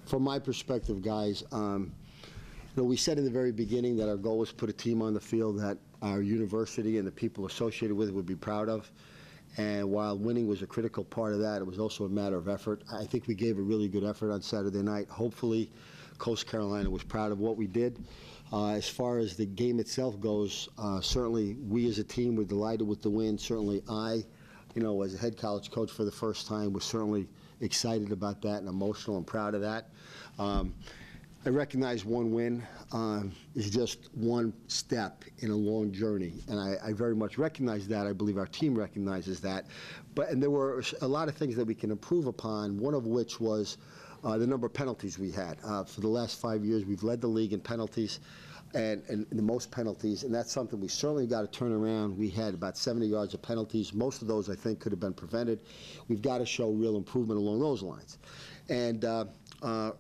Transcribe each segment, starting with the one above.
From my perspective, guys, we said in the very beginning that our goal was to put a team on the field that our university and the people associated with it would be proud of. And while winning was a critical part of that, it was also a matter of effort. I think we gave a really good effort on Saturday night. Hopefully, Coast Carolina was proud of what we did. As far as the game itself goes, certainly we as a team were delighted with the win. Certainly I, as a head college coach for the first time, was certainly excited about that and emotional and proud of that. I recognize one win is just one step in a long journey, and I very much recognize that. I believe our team recognizes that. And there were a lot of things that we can improve upon, one of which was the number of penalties we had. For the last 5 years, we've led the league in penalties and the most penalties, and that's something we certainly got to turn around. We had about 70 yards of penalties. Most of those, I think, could have been prevented. We've got to show real improvement along those lines. And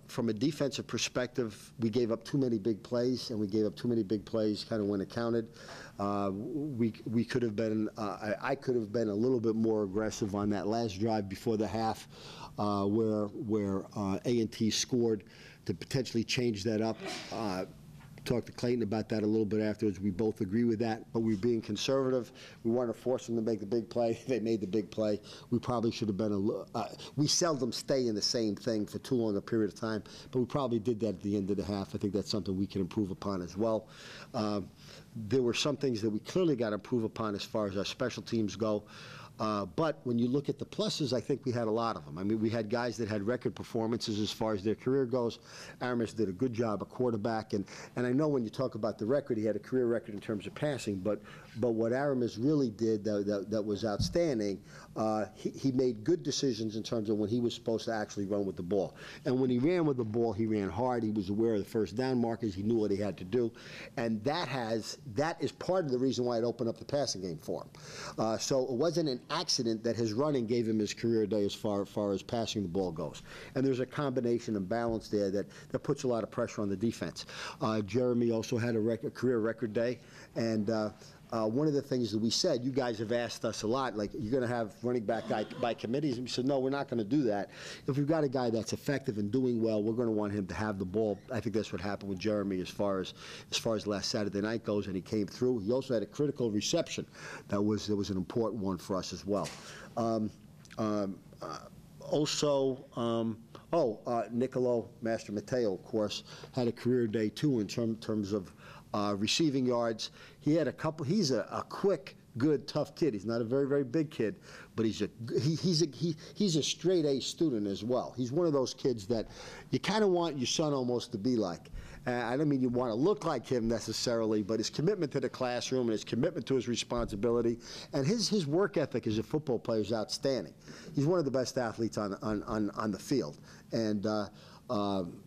from a defensive perspective, we gave up too many big plays, and we gave up too many big plays kind of when it counted. We could have been, I could have been a little bit more aggressive on that last drive before the half where A&T scored to potentially change that up. Talked to Clayton about that a little bit afterwards. We both agree with that, but we're being conservative. We want to force them to make the big play. They made the big play. We probably should have been we seldom stay in the same thing for too long a period of time, but we probably did that at the end of the half. I think that's something we can improve upon as well. There were some things that we clearly got to improve upon as far as our special teams go. But when you look at the pluses, I think we had a lot of them. I mean, we had guys that had record performances as far as their career goes. Aramis did a good job at quarterback, and I know when you talk about the record, he had a career record in terms of passing, but what Aramis really did that was outstanding, he made good decisions in terms of when he was supposed to actually run with the ball. And when he ran with the ball, he ran hard. He was aware of the first down markers. He knew what he had to do, and that is part of the reason why it opened up the passing game for him. So it wasn't an accident that his running gave him his career day as far as passing the ball goes. And there's a combination and balance there that puts a lot of pressure on the defense. Jeremy also had a career record day, and one of the things that we said, you guys have asked us a lot, like, you're going to have running back by committees, and we said, no, we're not going to do that. If we've got a guy that's effective and doing well, we're going to want him to have the ball. I think that's what happened with Jeremy as far as last Saturday night goes, and he came through. He also had a critical reception that was an important one for us as well. Nicolo Master Matteo, of course, had a career day too in terms of receiving yards. He had a couple. He's a quick, good, tough kid. He's not a very, very big kid, but he's a straight A student as well. He's one of those kids that you kind of want your son almost to be like. I don't mean you want to look like him necessarily, but his commitment to the classroom and his commitment to his responsibility and his work ethic as a football player is outstanding. He's one of the best athletes on the field, and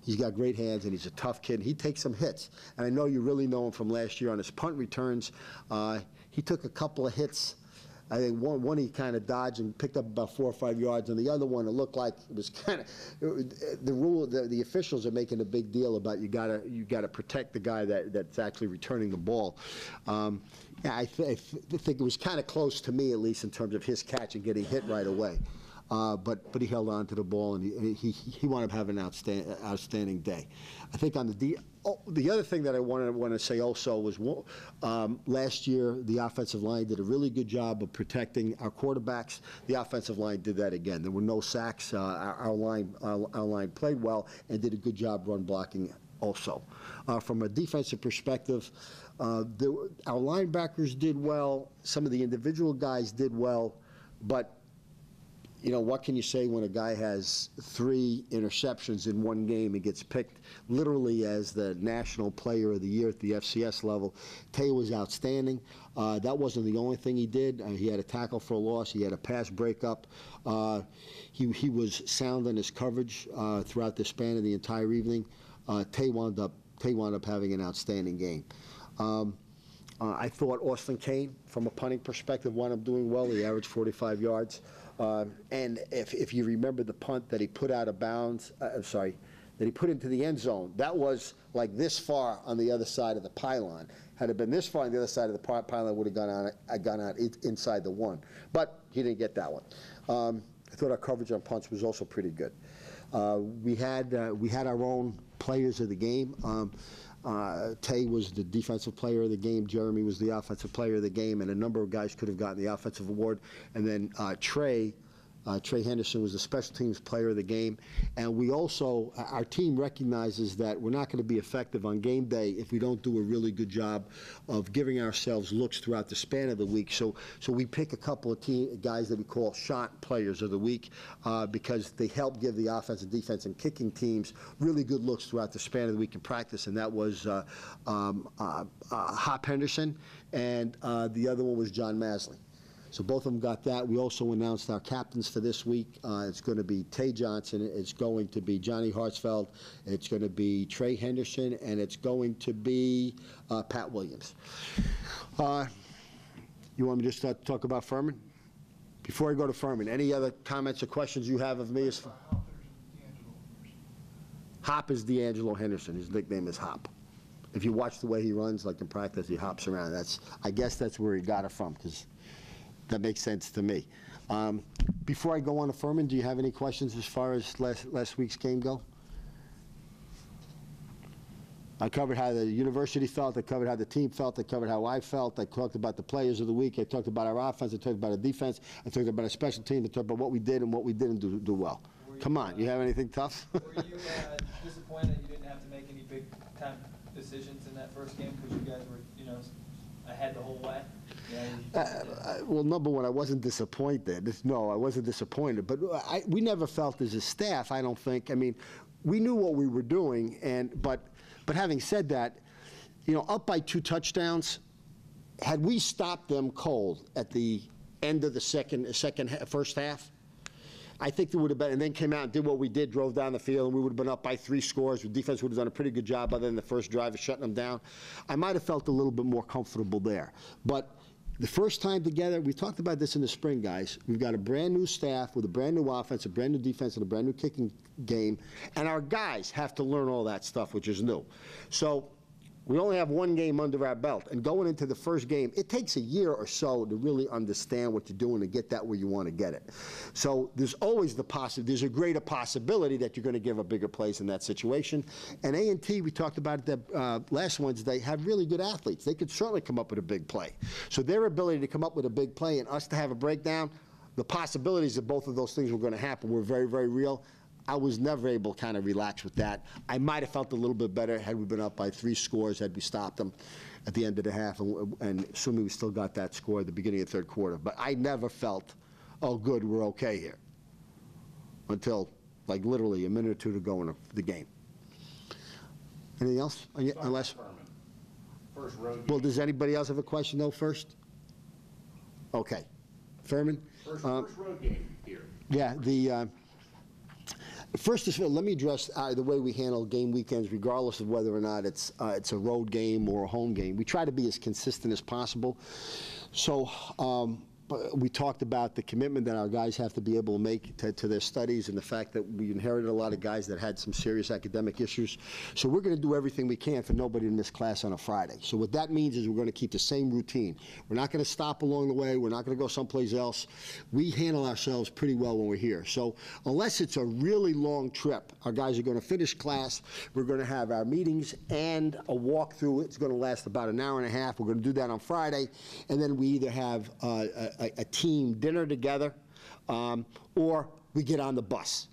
he's got great hands, and he's a tough kid. He takes some hits, and I know you really know him from last year on his punt returns. He took a couple of hits. I think one he kind of dodged and picked up about 4 or 5 yards, and the other one it looked like it was kind of the officials are making a big deal about you gotta protect the guy that's actually returning the ball. I think it was kind of close to me, at least in terms of his catch and getting hit right away. But he held on to the ball, and he wound up having an outstanding day. I think on the other thing that I want to say also was last year the offensive line did a really good job of protecting our quarterbacks. The offensive line did that again. There were no sacks. Our line played well and did a good job run blocking also. From a defensive perspective, our linebackers did well. Some of the individual guys did well, but what can you say when a guy has 3 interceptions in one game and gets picked literally as the National Player of the Year at the FCS level? Tay was outstanding. That wasn't the only thing he did. He had a tackle for a loss. He had a pass breakup. He was sound in his coverage throughout the span of the entire evening. Tay wound up having an outstanding game. I thought Austin Kane, from a punting perspective, wound up doing well. He averaged 45 yards. And if you remember the punt that he put out of bounds, that he put into the end zone, that was like this far on the other side of the pylon. Had it been this far on the other side of the pylon, it would have gone out inside the 1. But he didn't get that one. I thought our coverage on punts was also pretty good. We had our own players of the game. Tay was the defensive player of the game. Jeremy was the offensive player of the game, and a number of guys could have gotten the offensive award. And then Trey Henderson was the special teams player of the game. And we also, our team recognizes that we're not going to be effective on game day if we don't do a really good job of giving ourselves looks throughout the span of the week. So we pick a couple of guys that we call shot players of the week because they help give the offense and defense and kicking teams really good looks throughout the span of the week in practice. And that was Hop Henderson, and the other one was John Masley. So both of them got that. We also announced our captains for this week. It's going to be Tay Johnson. It's going to be Johny Hartsfield. It's going to be Trey Henderson. And it's going to be Pat Williams. You want me to just talk about Furman? Before I go to Furman, any other comments or questions you have of me? Hop is D'Angelo Henderson. His nickname is Hop. If you watch the way he runs, like in practice, he hops around. I guess that's where he got it from, because that makes sense to me. Before I go on to Furman, do you have any questions as far as last week's game go? I covered how the university felt. I covered how the team felt. I covered how I felt. I talked about the players of the week. I talked about our offense. I talked about our defense. I talked about our special team. I talked about what we did and what we didn't do well. Come on, you have anything tough? Were you disappointed that you didn't have to make any big-time decisions in that first game because you guys were, ahead the whole way? Well, number one, I wasn't disappointed. No, I wasn't disappointed. But we never felt as a staff, I don't think. I mean, we knew what we were doing, but having said that, up by 2 touchdowns, had we stopped them cold at the end of the first half, I think there would have been, and then came out and did what we did, drove down the field, and we would have been up by 3 scores. The defense would have done a pretty good job other than the first drive of shutting them down. I might have felt a little bit more comfortable there. But the first time together, we talked about this in the spring, guys. We've got a brand new staff with a brand new offense, a brand new defense, and a brand new kicking game. And our guys have to learn all that stuff, which is new. So we only have 1 game under our belt. And going into the first game, it takes a year or so to really understand what you're doing and get that where you want to get it. So there's always there's a greater possibility that you're going to give a bigger place in that situation. And A&T, we talked about it last Wednesday, have really good athletes. They could certainly come up with a big play. So their ability to come up with a big play and us to have a breakdown, the possibilities of both of those things were going to happen were very, very real. I was never able to kind of relax with that. I might have felt a little bit better had we been up by 3 scores, had we stopped them at the end of the half, and assuming we still got that score at the beginning of the third quarter. But I never felt, oh, good, we're okay here, until, like, literally a minute or 2 to go in the game. Anything else? Unless, first road game. Well, does anybody else have a question, though, first? Okay. Furman? First road game here. Yeah, first, let me address the way we handle game weekends, regardless of whether or not it's a road game or a home game. We try to be as consistent as possible. So we talked about the commitment that our guys have to be able to make to their studies, and the fact that we inherited a lot of guys that had some serious academic issues. So we're going to do everything we can for nobody to miss class on a Friday. So what that means is we're going to keep the same routine. We're not going to stop along the way. We're not going to go someplace else. We handle ourselves pretty well when we're here. So unless it's a really long trip, our guys are going to finish class. We're going to have our meetings and a walkthrough. It's going to last about an hour and a half. We're going to do that on Friday. And then we either have a team dinner together, or we get on the bus.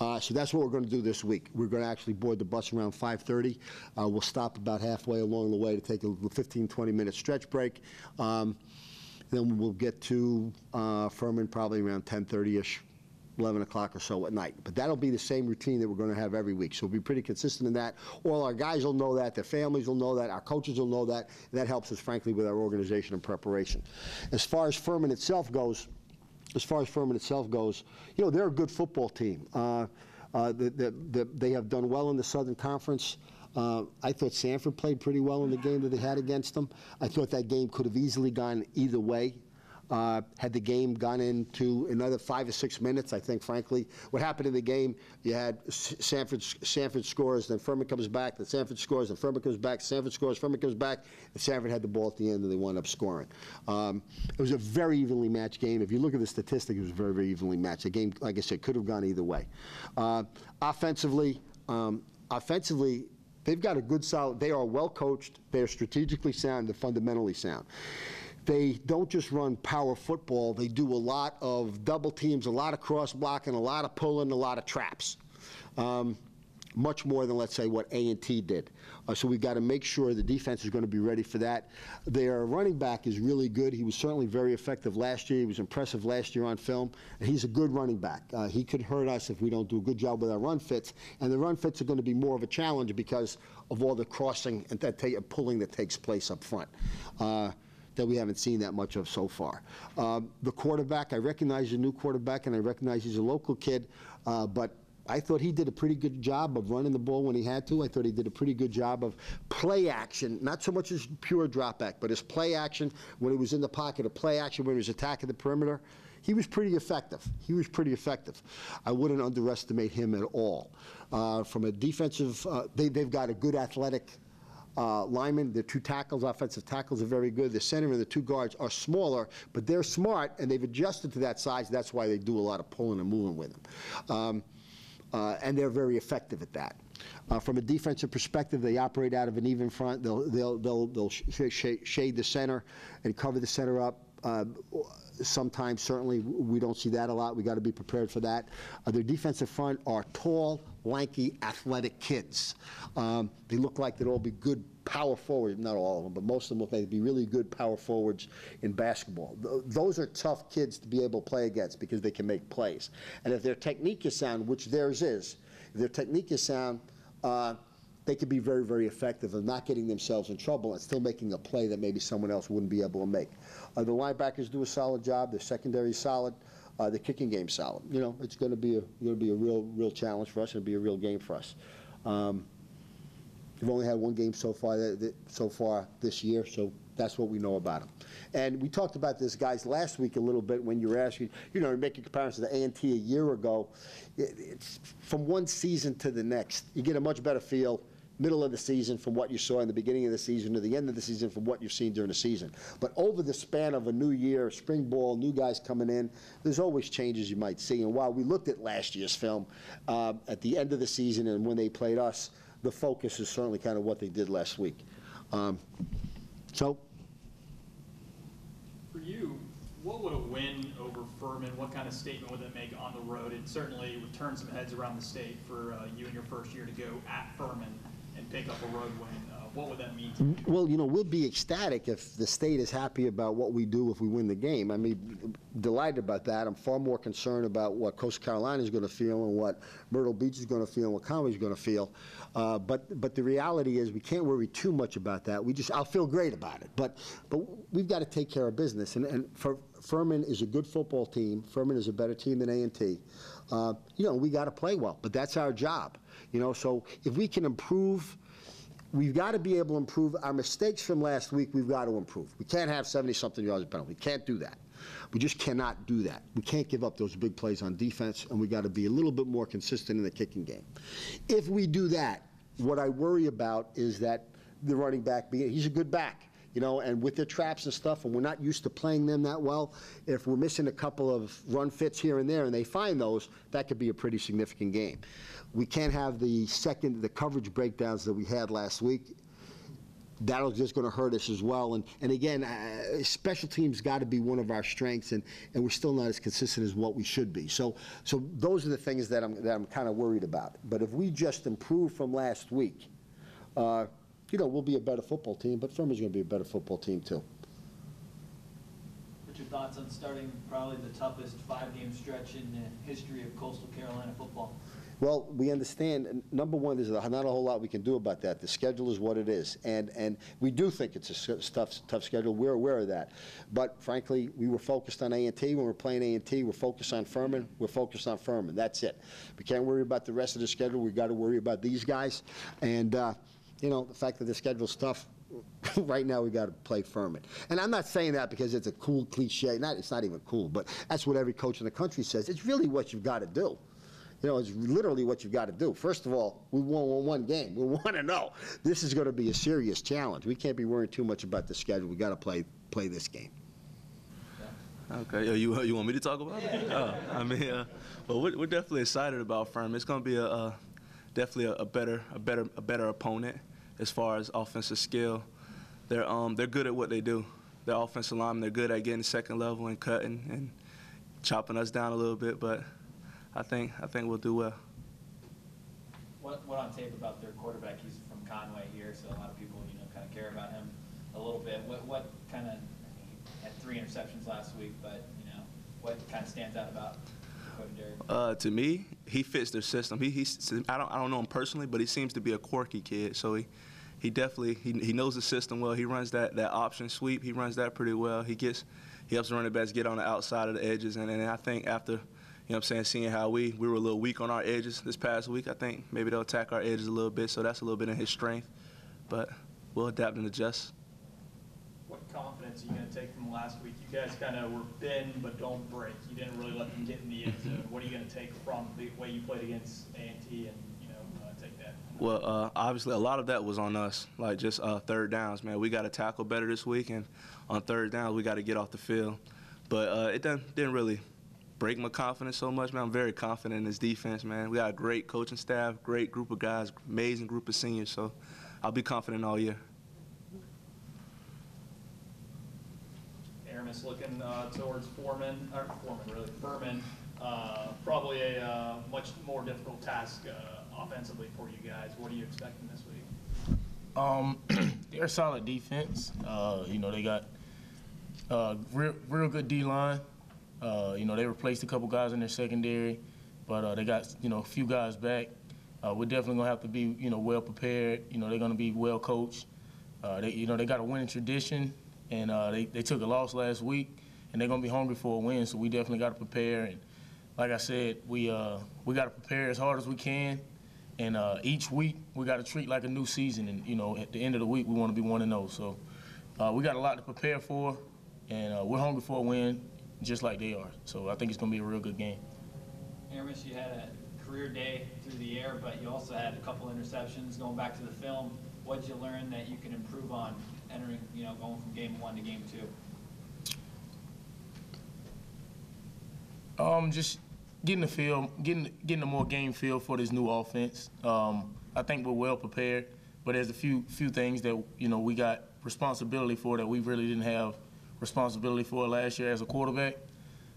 So that's what we're going to do this week. We're going to actually board the bus around 5:30. We'll stop about halfway along the way to take a 15, 20-minute stretch break. Then we'll get to Furman probably around 10:30-ish, 11 o'clock or so at night. But that'll be the same routine that we're going to have every week. So we'll be pretty consistent in that. All our guys will know that. Their families will know that. Our coaches will know that. And that helps us, frankly, with our organization and preparation. As far as Furman itself goes, they're a good football team. They have done well in the Southern Conference. I thought Sanford played pretty well in the game that they had against them. I thought that game could have easily gone either way. Had the game gone into another 5 or 6 minutes, I think, frankly, what happened in the game, you had Sanford scores, then Furman comes back, then Sanford scores, then Furman comes back, Sanford scores, Furman comes back, and Sanford had the ball at the end, and they wound up scoring. It was a very evenly matched game. If you look at the statistics, it was very, very evenly matched. The game, like I said, could have gone either way. Offensively, they've got a good, solid, they are well coached, they are strategically sound, they're fundamentally sound. They don't just run power football, they do a lot of double teams, a lot of cross blocking, a lot of pulling, a lot of traps. Much more than, let's say, what A&T did. So we've got to make sure the defense is going to be ready for that. Their running back is really good. He was certainly very effective last year. He was impressive last year on film. And he's a good running back. He could hurt us if we don't do a good job with our run fits. And the run fits are going to be more of a challenge because of all the crossing and pulling that takes place up front. That we haven't seen that much of so far. The quarterback, I recognize the new quarterback, and I recognize he's a local kid, but I thought he did a pretty good job of running the ball when he had to. I thought he did a pretty good job of play action, not so much as pure drop back, but his play action when he was in the pocket, of play action when he was attacking the perimeter. He was pretty effective. He was pretty effective. I wouldn't underestimate him at all. From a defensive, they've got a good athletic linemen. Their 2 tackles, offensive tackles, are very good. The center and the 2 guards are smaller, but they're smart, and they've adjusted to that size. That's why they do a lot of pulling and moving with them. And they're very effective at that. From a defensive perspective, they operate out of an even front. They'll shade the center and cover the center up. Sometimes, certainly, we don't see that a lot. We got to be prepared for that. Their defensive front are tall, lanky, athletic kids. They look like they'd all be good power forwards. Not all of them, but most of them look like they'd be really good power forwards in basketball. Those are tough kids to be able to play against because they can make plays. And if their technique is sound, which theirs is, if their technique is sound, they could be very, very effective in not getting themselves in trouble and still making a play that maybe someone else wouldn't be able to make. The linebackers do a solid job. The secondary is solid. The kicking game's solid. You know, it's going to be a real challenge for us. It'll be a real game for us. We've only had one game so far this year, so that's what we know about them. And we talked about this, guys, last week a little bit when you were asking, you know, making comparisons to A&T a year ago. It's from one season to the next, you get a much better feel middle of the season from what you saw in the beginning of the season to the end of the season from what you've seen during the season. But over the span of a new year, spring ball, new guys coming in, there's always changes you might see. And while we looked at last year's film at the end of the season and when they played us, the focus is certainly kind of what they did last week. So, for you, what would a win over Furman, what kind of statement would that make on the road? It certainly would turn some heads around the state for you in your first year to go at Furman and pick up a road win. What would that mean to you? Well, you know, we'll be ecstatic if the state is happy about what we do if we win the game. I mean, delighted about that. I'm far more concerned about what Coastal Carolina is going to feel and what Myrtle Beach is going to feel and what Conway is going to feel. But the reality is we can't worry too much about that. I'll feel great about it. But we've got to take care of business. And Furman is a good football team. Furman is a better team than A&T. You know, we got to play well, but that's our job. You know, so if we can improve, we've got to be able to improve. Our mistakes from last week, we've got to improve. We can't have 70-something yards of penalty. We can't do that. We just cannot do that. We can't give up those big plays on defense, and we got to be a little bit more consistent in the kicking game. If we do that, what I worry about is that the running back, he's a good back. You know, and with the traps and stuff, and we're not used to playing them that well, if we're missing a couple of run fits here and there and they find those, that could be a pretty significant game. We can't have the coverage breakdowns that we had last week. That'll just going to hurt us as well. And again, special teams got to be one of our strengths, and we're still not as consistent as what we should be. So those are the things that I'm kind of worried about. But if we just improve from last week, you know, we'll be a better football team, but Furman's going to be a better football team too. What's your thoughts on starting probably the toughest 5-game stretch in the history of Coastal Carolina football? Well, we understand, number one, there's not a whole lot we can do about that. The schedule is what it is, and we do think it's a tough schedule. We're aware of that. But frankly, we were focused on A&T. When we're playing A&T, we're focused on Furman. We're focused on Furman. That's it. We can't worry about the rest of the schedule. We've got to worry about these guys. And you know, the fact that the schedule's tough, right now we got to play Furman. And I'm not saying that because it's a cool cliche. It's not even cool, but that's what every coach in the country says. It's really what you've got to do. You know, it's literally what you've got to do. First of all, we won one game. We want to know. This is going to be a serious challenge. We can't be worrying too much about the schedule. We got to play this game. Okay, you want me to talk about it? Well, we're definitely excited about Furman. It's going to be definitely a better opponent as far as offensive skill. They're good at what they do. Their offensive linemen, they're good at getting second level and cutting and chopping us down a little bit, but I think we'll do well. What on tape about their quarterback? He's from Conway here, so a lot of people, kind of care about him a little bit. What kind of, he had 3 interceptions last week, but, what kind of stands out about Derek? To me, he fits their system. I don't know him personally, but he seems to be a quirky kid. So he definitely he knows the system well. He runs that option sweep. He runs that pretty well. He helps the running backs get on the outside of the edges. And I think after, seeing how we were a little weak on our edges this past week, I think maybe they'll attack our edges a little bit. So that's a little bit of his strength. But we'll adapt and adjust. What confidence are you going to take from last week? You guys kind of were bend but don't break. You didn't really let them get in the end zone. What are you going to take from the way you played against A&T and take that? Well, obviously a lot of that was on us, like just third downs, man. We got to tackle better this week, and on third downs we got to get off the field. But it didn't really break my confidence so much, man. I'm very confident in this defense, man. We got a great coaching staff, great group of guys, amazing group of seniors, so I'll be confident all year. Aramis looking towards Furman, probably a much more difficult task offensively for you guys. What are you expecting this week? They're a solid defense. They got real good D-line. They replaced a couple guys in their secondary, but they got, a few guys back. We're definitely going to have to be, well prepared. They're going to be well coached. They got a winning tradition. And they took a loss last week, and they're going to be hungry for a win, so we definitely got to prepare. And like I said, we got to prepare as hard as we can, and each week we got to treat like a new season. And, at the end of the week, we want to be 1-0. So we got a lot to prepare for, and we're hungry for a win just like they are. So I think it's going to be a real good game. Aramis, you had a career day through the air, but you also had a couple interceptions. Going back to the film, what did you learn that you can improve on entering, going from game 1 to game 2? Just getting the feel, getting a more game feel for this new offense. I think we're well prepared, but there's a few things that we got responsibility for that we really didn't have responsibility for last year as a quarterback.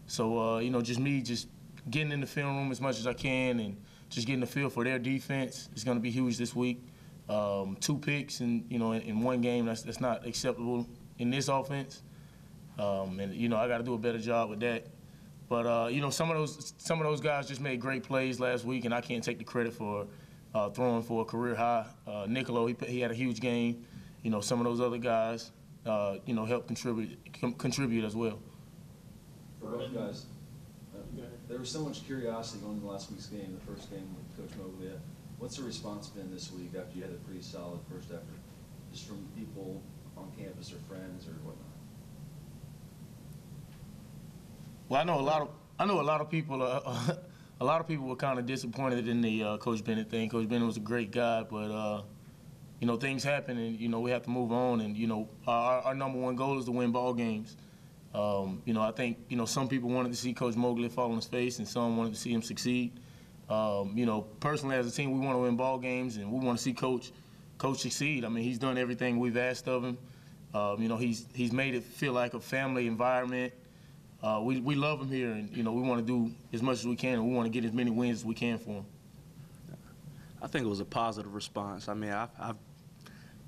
So just getting in the film room as much as I can and just getting the feel for their defense is going to be huge this week. 2 picks in one game, that's not acceptable in this offense. And I got to do a better job with that. But some of those guys just made great plays last week, and I can't take the credit for throwing for a career high. Nicolo, he had a huge game. Some of those other guys helped contribute as well. For both guys, there was so much curiosity going into last week's game, the first game with Coach Moglia. What's the response been this week after you had a pretty solid first effort, just from people on campus or friends or whatnot? Well, I know a lot of people. A lot of people were kind of disappointed in the Coach Bennett thing. Coach Bennett was a great guy, but things happen, and we have to move on. And our number one goal is to win ball games. I think some people wanted to see Coach Moglia fall on his face, and some wanted to see him succeed. Personally as a team, we want to win ball games, and we want to see Coach succeed. I mean, he's done everything we've asked of him. He's made it feel like a family environment. We love him here, and we want to do as much as we can, and we want to get as many wins as we can for him. I think it was a positive response. I mean, I've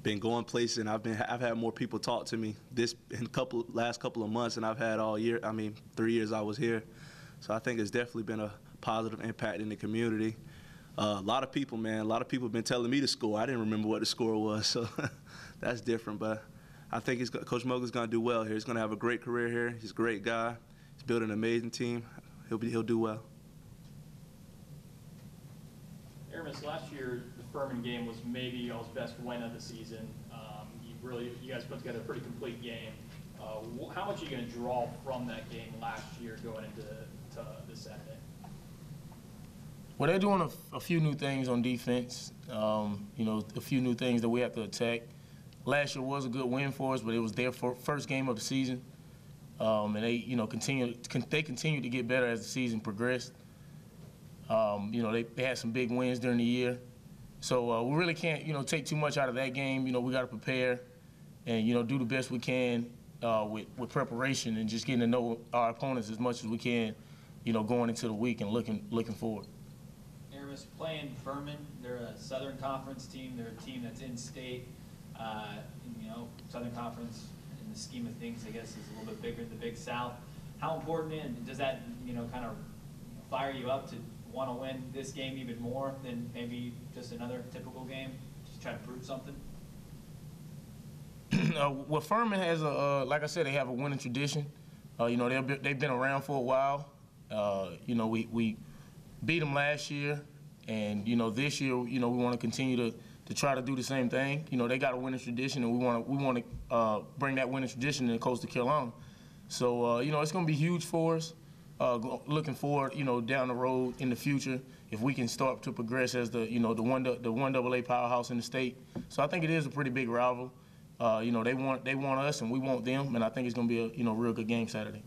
been going places, and I've had more people talk to me in last couple of months than I've had all year. I mean, 3 years I was here, so I think it's definitely been a positive impact in the community. A lot of people have been telling me to score. I didn't remember what the score was, so that's different. But I think Coach Moglia's going to do well here. He's going to have a great career here. He's a great guy. He's building an amazing team. He'll do well. Aramis, last year the Furman game was maybe y'all's best win of the season. You you guys put together a pretty complete game. How much are you going to draw from that game last year going into this Saturday? Well, they're doing a few new things on defense. You know, a few new things that we have to attack. Last year was a good win for us, but it was their first game of the season, and they, you know, continue to get better as the season progressed. You know, they had some big wins during the year, so we really can't, you know, take too much out of that game. You know, we got to prepare and, you know, do the best we can with preparation and just getting to know our opponents as much as we can, you know, going into the week and looking forward. Aramis playing Furman, they're a Southern Conference team. They're a team that's in state. You know, Southern Conference in the scheme of things, I guess, is a little bit bigger than the Big South. How important and does that, you know, kind of fire you up to want to win this game even more than maybe just another typical game? Just try to prove something. Well, Furman has like I said, they have a winning tradition. You know, they've been around for a while. You know, we beat them last year, and you know, this year, you know, we want to continue to try to do the same thing. You know, they got a winning tradition, and we want to bring that winning tradition in Coastal Carolina. So you know, it's going to be huge for us. Looking forward, you know, down the road in the future, if we can start to progress as the, you know, the 1AA powerhouse in the state. So I think it is a pretty big rival. You know, they want us and we want them, and I think it's going to be a, you know, real good game Saturday.